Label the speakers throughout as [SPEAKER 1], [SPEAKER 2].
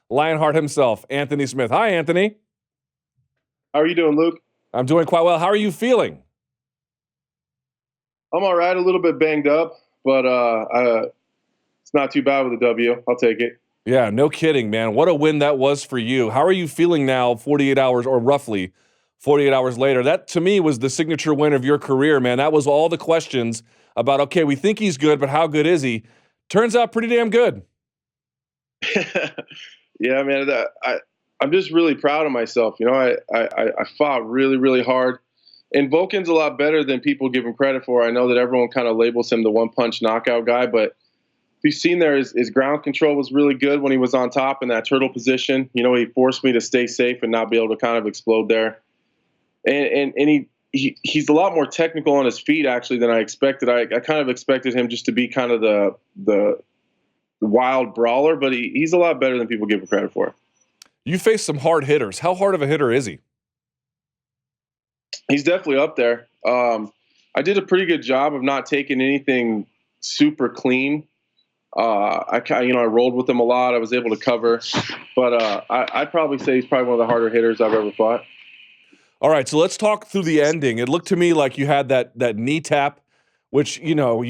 [SPEAKER 1] Lionheart himself, Anthony Smith. Hi, Anthony.
[SPEAKER 2] How are you doing, Luke?
[SPEAKER 1] I'm doing quite well. How are you feeling?
[SPEAKER 2] I'm all right, a little bit banged up, but it's not too bad with a W. I'll take it.
[SPEAKER 1] Yeah, no kidding, man. What a win that was for you. How are you feeling now 48 hours or roughly 48 hours later? That, to me, was the signature win of your career, man. That was all the questions about, okay, we think he's good, but how good is he? Turns out pretty damn good.
[SPEAKER 2] Yeah, man, I'm just really proud of myself. You know, I fought really, really hard. And Volkan's a lot better than people give him credit for. I know that everyone kind of labels him the one-punch knockout guy, but if you've seen there, his ground control was really good when he was on top in that turtle position. You know, he forced me to stay safe and not be able to kind of explode there. And he's a lot more technical on his feet, actually, than I expected. I kind of expected him just to be kind of the wild brawler, but he's a lot better than people give him credit for.
[SPEAKER 1] You faced some hard hitters. How hard of a hitter is he?
[SPEAKER 2] He's definitely up there. I did a pretty good job of not taking anything super clean. I rolled with him a lot. I was able to cover, but I'd probably say he's probably one of the harder hitters I've ever fought.
[SPEAKER 1] All right, so let's talk through the ending. It looked to me like you had that knee tap, which, you know,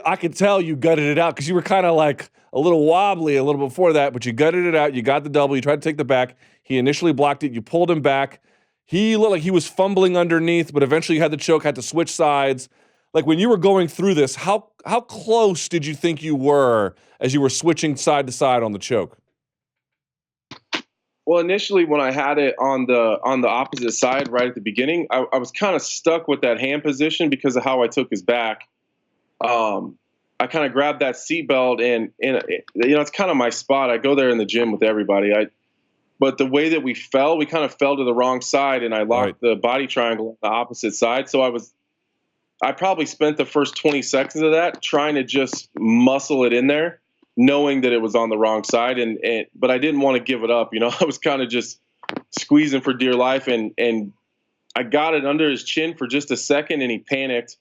[SPEAKER 1] I could tell you gutted it out because you were kind of like a little wobbly a little before that, but you gutted it out. You got the double. You tried to take the back. He initially blocked it. You pulled him back. He looked like he was fumbling underneath, but eventually you had the choke, had to switch sides. Like when you were going through this, how close did you think you were as you were switching side to side on the choke?
[SPEAKER 2] Well, initially when I had it on the opposite side right at the beginning, I was kind of stuck with that hand position because of how I took his back. I kind of grabbed that seatbelt and it's kind of my spot. I go there in the gym with everybody. But the way that we kind of fell to the wrong side, and I locked the body triangle on the opposite side. So I probably spent the first 20 seconds of that trying to just muscle it in there, knowing that it was on the wrong side. But I didn't want to give it up. You know, I was kind of just squeezing for dear life. And I got it under his chin for just a second, and he panicked.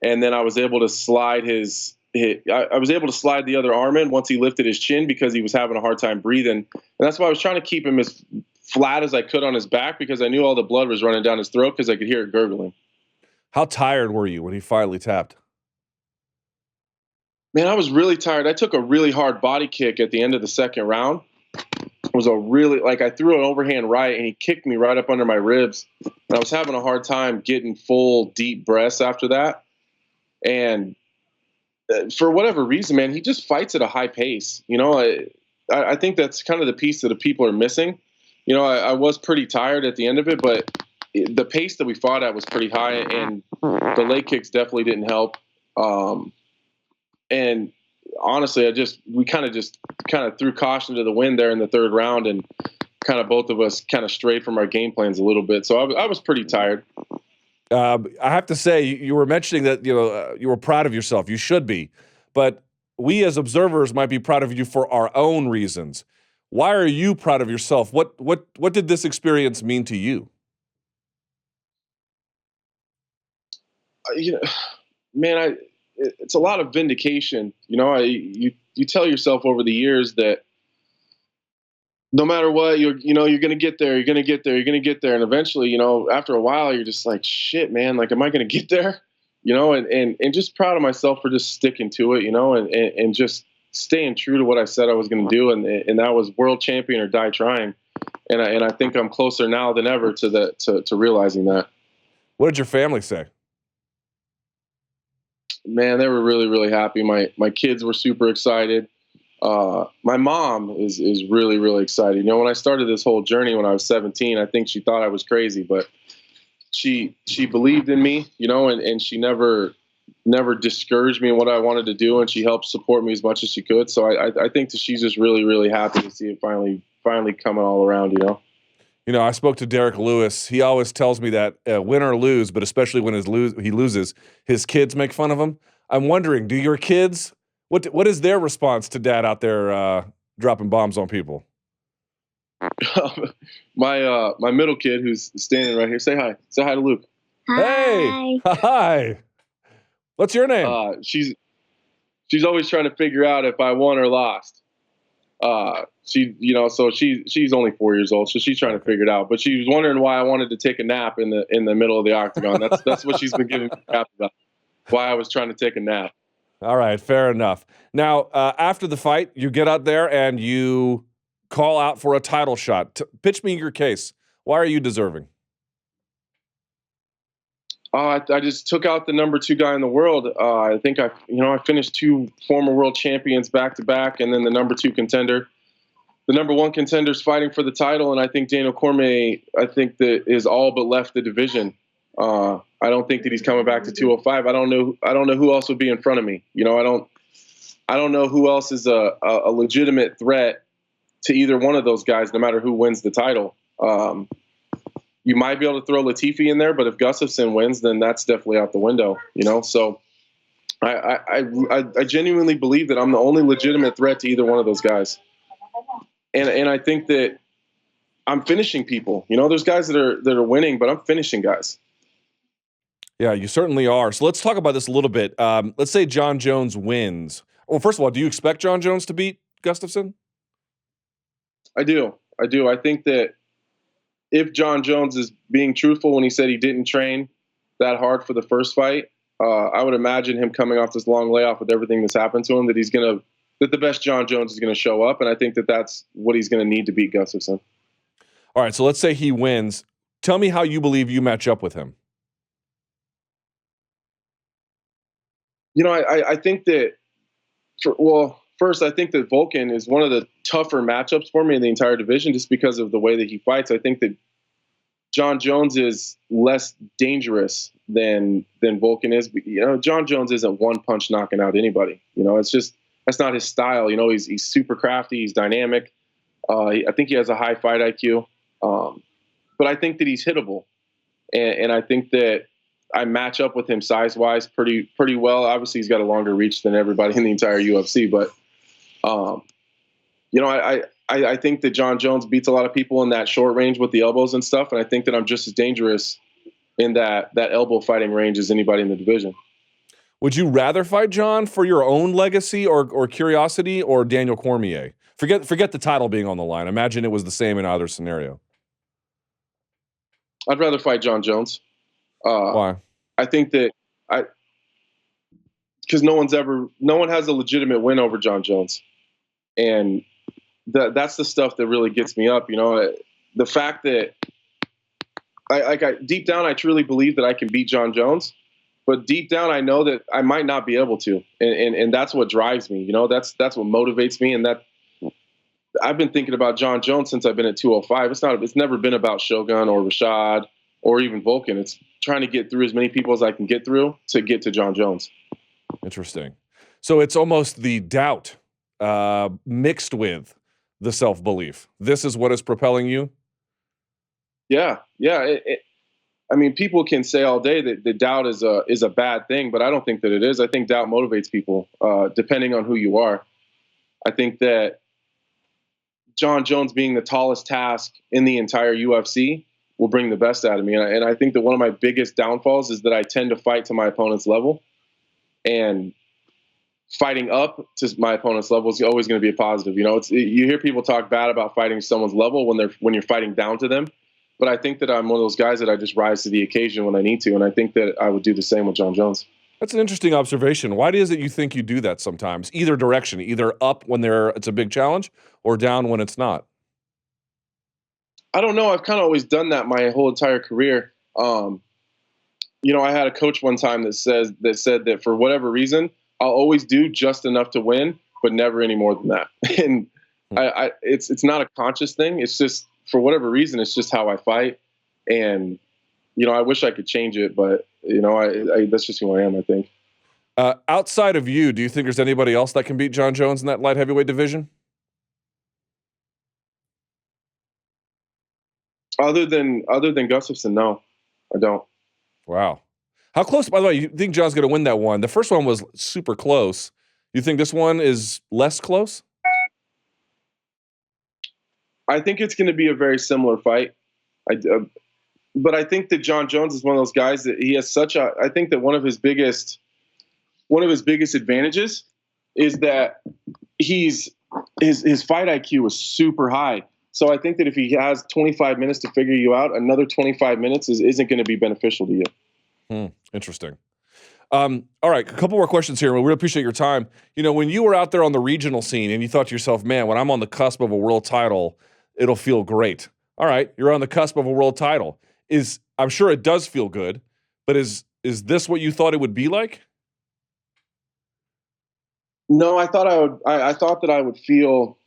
[SPEAKER 2] And then I was able to slide I was able to slide the other arm in once he lifted his chin because he was having a hard time breathing. And that's why I was trying to keep him as flat as I could on his back because I knew all the blood was running down his throat because I could hear it gurgling.
[SPEAKER 1] How tired were you when he finally tapped?
[SPEAKER 2] Man, I was really tired. I took a really hard body kick at the end of the second round. It was I threw an overhand right and he kicked me right up under my ribs. And I was having a hard time getting full deep breaths after that. And for whatever reason, man, he just fights at a high pace. You know, I think that's kind of the piece that the people are missing. You know, I was pretty tired at the end of it, but the pace that we fought at was pretty high, and the leg kicks definitely didn't help. And honestly, we kind of threw caution to the wind there in the third round, and kind of both of us kind of strayed from our game plans a little bit. So I was pretty tired.
[SPEAKER 1] I have to say, you were mentioning that you were proud of yourself. You should be, but we as observers might be proud of you for our own reasons. Why are you proud of yourself? What did this experience mean to you?
[SPEAKER 2] Man, it's a lot of vindication. You know, you tell yourself over the years that no matter what, you're going to get there. You're going to get there. You're going to get there. And eventually, you know, after a while, you're just like, shit, man, like, am I going to get there? You know, and just proud of myself for just sticking to it, you know, and just staying true to what I said I was going to do. And that was world champion or die trying. And I think I'm closer now than ever to realizing that.
[SPEAKER 1] What did your family say?
[SPEAKER 2] Man, they were really, really happy. My kids were super excited. My mom is really, really excited. You know, when I started this whole journey when I was 17, I think she thought I was crazy, but she believed in me, you know, and she never discouraged me in what I wanted to do, and she helped support me as much as she could. So I think that she's just really, really happy to see it finally coming all around, you know.
[SPEAKER 1] You know, I spoke to Derek Lewis. He always tells me that win or lose, but especially when he loses, his kids make fun of him. I'm wondering, do your kids, what is their response to dad out there dropping bombs on people?
[SPEAKER 2] My middle kid, who's standing right here, say hi. Say hi to Luke.
[SPEAKER 3] Hi.
[SPEAKER 1] Hey, hi. What's your name?
[SPEAKER 2] She's always trying to figure out if I won or lost. So she's only 4 years old, so she's trying to figure it out. But she was wondering why I wanted to take a nap in the middle of the octagon. That's what she's been giving me crap about. Why I was trying to take a nap.
[SPEAKER 1] All right, fair enough. Now, after the fight, you get out there and you call out for a title shot. Pitch me your case. Why are you deserving?
[SPEAKER 2] I just took out the number 2 guy in the world. I think I finished 2 former world champions back to back, and then the number 2 contender. The number 1 contender is fighting for the title, and I think Daniel Cormier, that is all but left the division. I don't think that he's coming back to 205. I don't know who else would be in front of me. I don't know who else is a legitimate threat to either one of those guys, no matter who wins the title. You might be able to throw Latifi in there, but if Gustafsson wins, then that's definitely out the window. So I genuinely believe that I'm the only legitimate threat to either one of those guys. And I think that I'm finishing people. There's guys that are winning, but I'm finishing guys.
[SPEAKER 1] Yeah, you certainly are. So let's talk about this a little bit. Let's say Jon Jones wins. Well, first of all, do you expect Jon Jones to beat Gustafsson?
[SPEAKER 2] I do. I think that if Jon Jones is being truthful when he said he didn't train that hard for the first fight, I would imagine him coming off this long layoff with everything that's happened to him, that the best Jon Jones is going to show up, and I think that that's what he's going to need to beat Gustafsson.
[SPEAKER 1] All right, so let's say he wins. Tell me how you believe you match up with him.
[SPEAKER 2] I think that first, I think that Volkan is one of the tougher matchups for me in the entire division just because of the way that he fights. I think that Jon Jones is less dangerous than Volkan is. Jon Jones isn't one punch knocking out anybody. It's just that's not his style. He's super crafty. He's dynamic. I think he has a high fight IQ. But I think that he's hittable. And I think that I match up with him size-wise pretty well. Obviously, he's got a longer reach than everybody in the entire UFC. But, I think that Jon Jones beats a lot of people in that short range with the elbows and stuff. And I think that I'm just as dangerous in that elbow fighting range as anybody in the division.
[SPEAKER 1] Would you rather fight Jon for your own legacy or curiosity, or Daniel Cormier? Forget the title being on the line. Imagine it was the same in either scenario.
[SPEAKER 2] I'd rather fight Jon Jones.
[SPEAKER 1] Why?
[SPEAKER 2] I think that because no one has a legitimate win over Jon Jones, and that's the stuff that really gets me up. The fact that deep down I truly believe that I can beat Jon Jones, but deep down I know that I might not be able to, and that's what drives me. That's what motivates me, and that I've been thinking about Jon Jones since I've been at 205. It's never been about Shogun or Rashad or even Volkan. It's trying to get through as many people as I can get through to get to Jon Jones.
[SPEAKER 1] Interesting. So it's almost the doubt mixed with the self-belief. This is what is propelling you?
[SPEAKER 2] Yeah. People can say all day that the doubt is a bad thing, but I don't think that it is. I think doubt motivates people, depending on who you are. I think that Jon Jones being the tallest task in the entire UFC will bring the best out of me. And I think that one of my biggest downfalls is that I tend to fight to my opponent's level, and fighting up to my opponent's level is always going to be a positive. You hear people talk bad about fighting someone's level when you're fighting down to them. But I think that I'm one of those guys that I just rise to the occasion when I need to. And I think that I would do the same with Jon Jones.
[SPEAKER 1] That's an interesting observation. Why is it you think you do that sometimes? Either direction, either up when it's a big challenge, or down when it's not?
[SPEAKER 2] I don't know. I've kind of always done that my whole entire career. I had a coach one time that said that for whatever reason, I'll always do just enough to win, but never any more than that. And it's not a conscious thing. It's just for whatever reason, it's just how I fight. And I wish I could change it, but that's just who I am, I think.
[SPEAKER 1] Outside of you, do you think there's anybody else that can beat Jon Jones in that light heavyweight division?
[SPEAKER 2] Other than Gustafsson, no, I don't.
[SPEAKER 1] Wow. How close, by the way, you think Jon's going to win that one? The first one was super close. You think this one is less close?
[SPEAKER 2] I think it's going to be a very similar fight. But I think that Jon Jones is one of those guys that he has I think that one of his biggest advantages is that he's his fight IQ was super high. So I think that if he has 25 minutes to figure you out, another 25 minutes isn't going to be beneficial to you.
[SPEAKER 1] Interesting. All right, a couple more questions here. We really appreciate your time. You know, when you were out there on the regional scene and you thought to yourself, man, when I'm on the cusp of a world title, it'll feel great. All right, you're on the cusp of a world title. I'm sure it does feel good, but is this what you thought it would be like?
[SPEAKER 2] No, I thought I would. I thought that I would feel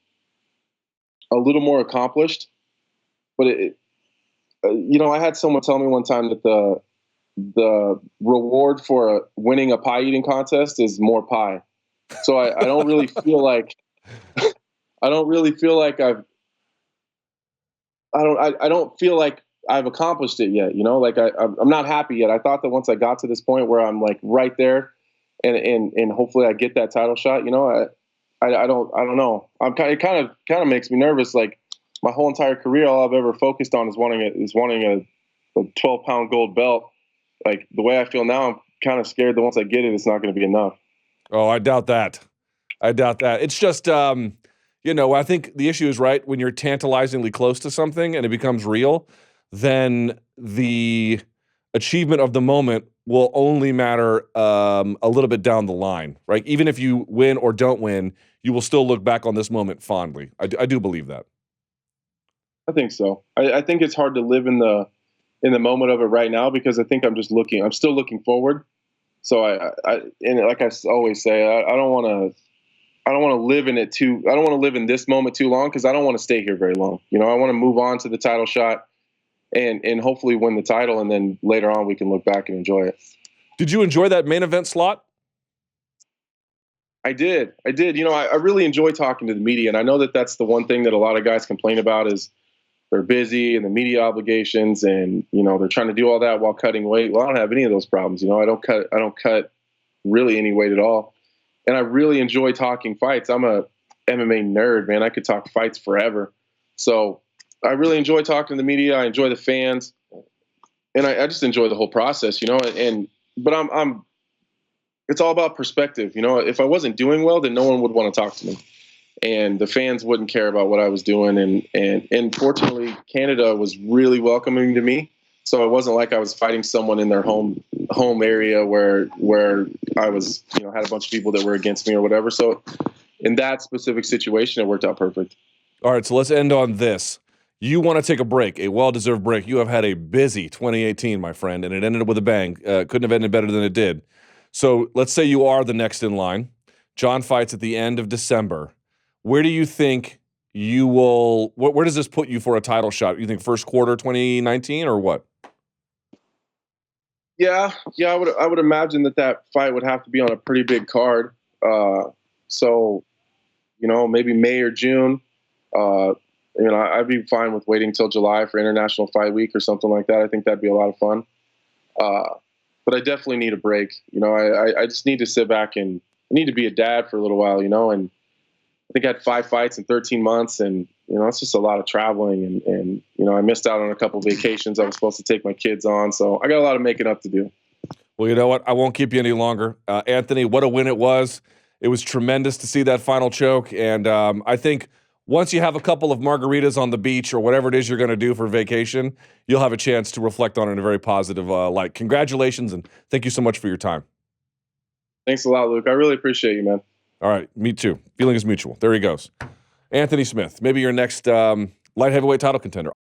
[SPEAKER 2] a little more accomplished, but I had someone tell me one time that the reward for winning a pie eating contest is more pie. So I don't really feel like I don't really feel like I don't feel like I've accomplished it yet. Like I'm not happy yet. I thought that once I got to this point where I'm like right there, and hopefully I get that title shot. I don't know. It kind of makes me nervous. Like my whole entire career, all I've ever focused on is wanting a 12-pound gold belt. Like the way I feel now, I'm kind of scared that once I get it, it's not going to be enough.
[SPEAKER 1] Oh, I doubt that. It's just, I think the issue is, right, when you're tantalizingly close to something and it becomes real, then the achievement of the moment will only matter a little bit down the line, right? Even if you win or don't win, you will still look back on this moment fondly. I do believe that.
[SPEAKER 2] I think so. I think it's hard to live in the moment of it right now because I think I'm still looking forward. So and like I always say, I don't want to live in it too. I don't want to live in this moment too long because I don't want to stay here very long. I want to move on to the title shot and hopefully win the title, and then later on we can look back and enjoy it.
[SPEAKER 1] Did you enjoy that main event slot?
[SPEAKER 2] I did. I really enjoy talking to the media, and I know that that's the one thing that a lot of guys complain about is they're busy and the media obligations, and they're trying to do all that while cutting weight. Well, I don't have any of those problems. I don't cut really any weight at all, and I really enjoy talking fights. I'm a MMA nerd, man. I could talk fights forever, so I really enjoy talking to the media. I enjoy the fans, and I just enjoy the whole process. But I'm. It's all about perspective. If I wasn't doing well, then no one would want to talk to me. And the fans wouldn't care about what I was doing. And fortunately, Canada was really welcoming to me. So it wasn't like I was fighting someone in their home area where I was, had a bunch of people that were against me or whatever. So in that specific situation, it worked out perfect.
[SPEAKER 1] All right, so let's end on this. You want to take a break, a well-deserved break. You have had a busy 2018, my friend, and it ended with a bang. Couldn't have ended better than it did. So let's say you are the next in line. Jon fights at the end of December. Where do you think you will? Where does this put you for a title shot? You think first quarter 2019 or what?
[SPEAKER 2] Yeah. I would imagine that fight would have to be on a pretty big card. So, maybe May or June. I'd be fine with waiting till July for International Fight Week or something like that. I think that'd be a lot of fun. But I definitely need a break. I just need to sit back and I need to be a dad for a little while, and I think I had 5 fights in 13 months and, it's just a lot of traveling and I missed out on a couple of vacations I was supposed to take my kids on. So I got a lot of making up to do.
[SPEAKER 1] Well, you know what? I won't keep you any longer. Anthony, what a win it was. It was tremendous to see that final choke. And I think once you have a couple of margaritas on the beach or whatever it is you're going to do for vacation, you'll have a chance to reflect on it in a very positive light. Congratulations, and thank you so much for your time.
[SPEAKER 2] Thanks a lot, Luke. I really appreciate you, man.
[SPEAKER 1] All right, me too. Feeling is mutual. There he goes. Anthony Smith, maybe your next light heavyweight title contender.